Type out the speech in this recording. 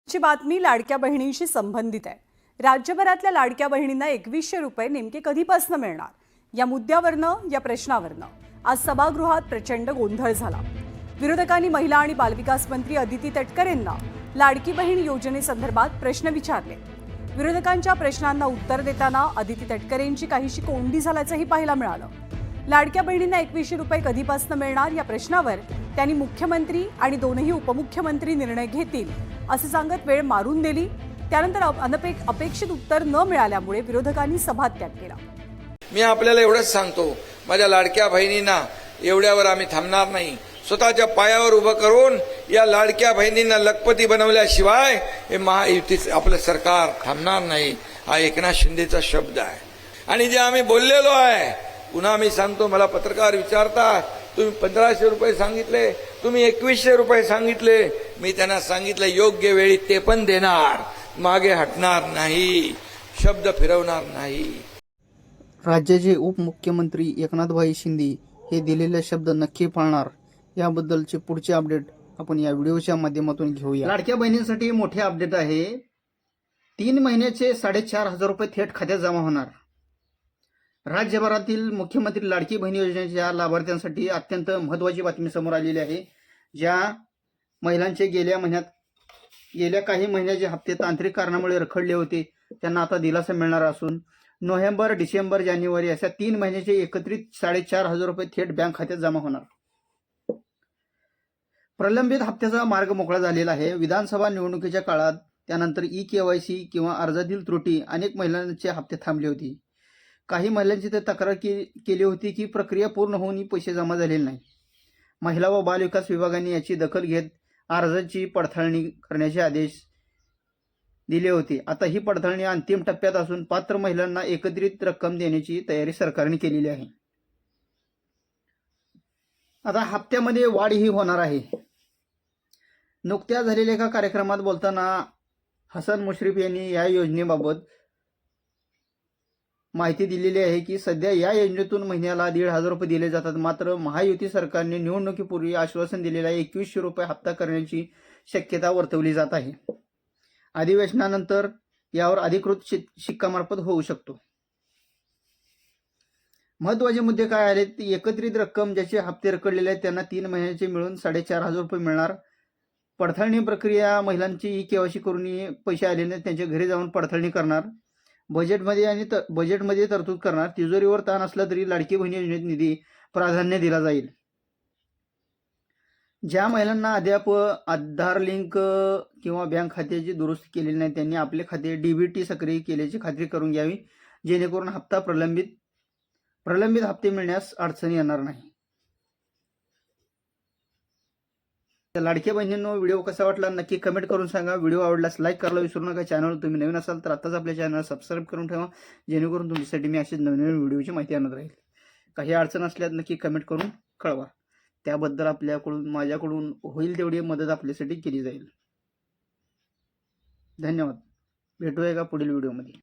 ची बातमी लाडक्या बहिणींशी संबंधित आहे। राज्यभरातल्या लाडक्या बहिणींना 2100 रुपये नेमके कधीपासून मिळणार या मुद्द्यावरनं या प्रश्नावरनं आज सभागृहात प्रचंड गोंधळ झाला। विरोधकांनी महिला आणि बालविकास मंत्री अदिती तटकरे यांना लाडकी बहीण योजनेसंदर्भात प्रश्न विचारले। विरोधकांच्या प्रश्नांना उत्तर देताना अदिती तटकरेंची काहीशी कोंडी झाल्याचंही पाहायला मिळालं। लाडक्या बहिणींना 2100 रुपये कधीपासून मिळणार या प्रश्नावर त्यांनी मुख्यमंत्री आणि दोनही उपमुख्यमंत्री निर्णय घेतील असे सांगत वेळ मारून दिली। त्यानंतर अपेक्षित उत्तर न मिळाल्यामुळे विरोधकांनी सभात्याग केला। मी आपल्याला एवढंच सांगतो, माझ्या लाडक्या बहिणींना एवढ्यावर आम्ही थांबणार नाही। स्वतःच्या पायावर उभं करून या लाडक्या बहिणींना लखपती बनवल्याशिवाय हे महायुतीचं आपलं सरकार थांबणार नाही। हा एकनाथ शिंदेचा शब्द आहे आणि जे आम्ही बोललेलो आहे। पुन्हा मी सांगतो, मला पत्रकार विचारतात, तुम्ही 1500 रुपये सांगितले, तुम्ही 2100 रुपये सांगितले। मी त्यांना सांगितलं योग्य वेळी ते पण देणार, मागे हटणार नाही, शब्द फिरवणार नाही। राज्याचे उपमुख्यमंत्री एकनाथभाई शिंदे हे दिलेले शब्द नक्की पाळणार याबद्दलचे पुढचे अपडेट आपण या व्हिडिओच्या माध्यमातून घेऊया। लाडक्या बहिणींसाठी मोठे अपडेट आहे। 3 महिन्याचे 4500 रुपये थेट खात्यात जमा होणार। राज्यभरातील मुख्यमंत्री लाडकी बहीण योजनेच्या लाभार्थ्यांसाठी अत्यंत महत्त्वाची बातमी समोर आलेली आहे। ज्या महिलांचे गेल्या काही महिन्याचे हप्ते तांत्रिक कारणामुळे रखडले होते त्यांना आता दिलासा मिळणार असून नोव्हेंबर, डिसेंबर, जानेवारी अशा 3 महिन्याचे एकत्रित 4500 रुपये थेट बँक खात्यात जमा होणार। प्रलंबित हप्त्याचा मार्ग मोकळा झालेला आहे। विधानसभा निवडणुकीच्या काळात त्यानंतर KYC किंवा अर्जातील त्रुटी अनेक महिलांचे हप्ते थांबले होते। काही महिलांची तर तक्रार केली होती की प्रक्रिया पूर्ण होऊन पैसे जमा झालेले नाही। महिला व बाल विकास विभागाने याची दखल घेत अर्जाची पडताळणी करण्याचे आदेश दिले होते। आता ही पडताळणी अंतिम टप्प्यात असून पात्र महिलांना एकत्रित रक्कम देण्याची तयारी सरकारने केलेली आहे। आता हप्त्यामध्ये वाढही होणार आहे। नुकत्याच झालेल्या एका कार्यक्रमात बोलताना हसन मुश्रीफ यांनी या योजनेबाबत माहिती दिलेली आहे की सध्या या योजनेतून महिन्याला 1500 रुपये दिले जातात। मात्र महायुती सरकारने निवडणुकीपूर्वी आश्वासन दिलेला 2100 रुपये हप्ता करण्याची शक्यता वर्तवली जात आहे। अधिवेशनानंतर यावर अधिकृत शिक्कामार्फत होऊ शकतो। महत्त्वाचे मुद्दे काय आहेत? एकत्रित रक्कम ज्याचे हप्ते रखडलेले आहेत त्यांना 3 महिन्याचे मिळून 4500 रुपये मिळणार। पडताळणी प्रक्रिया महिलांची KYC करून पैसे आले नाही त्यांच्या घरी जाऊन पडताळणी करणार। बजेटमध्ये तरतूद करणार। तिजोरीवर ताण असला तरी लाडकी बहीण योजनेत निधी प्राधान्य दिला जाईल। ज्या महिलांना अद्याप आधार लिंक किंवा बँक खात्याची दुरुस्ती केलेली नाही त्यांनी आपले खाते DBT सक्रिय केल्याची खात्री करून घ्यावी, जेणेकरून प्रलंबित हप्ते मिळण्यास अडचण येणार नाही। लाडक्या बहिणींनो, व्हिडिओ कसा वाटला नक्की कमेंट करून सांगा। व्हिडिओ आवडल्यास लाईक करायला विसरू नका। चॅनल तुम्ही नवीन असाल तर आताच आपल्या चॅनल सबस्क्राईब करून ठेवा, जेणेकरून तुमच्यासाठी मी अशीच नवीन व्हिडिओची माहिती आणत राहील। काही अडचण असल्यास नक्की कमेंट करून कळवा, त्याबद्दल माझ्याकडून होईल तेवढी मदत आपल्यासाठी केली जाईल। धन्यवाद। भेटूया का पुढील व्हिडिओमध्ये।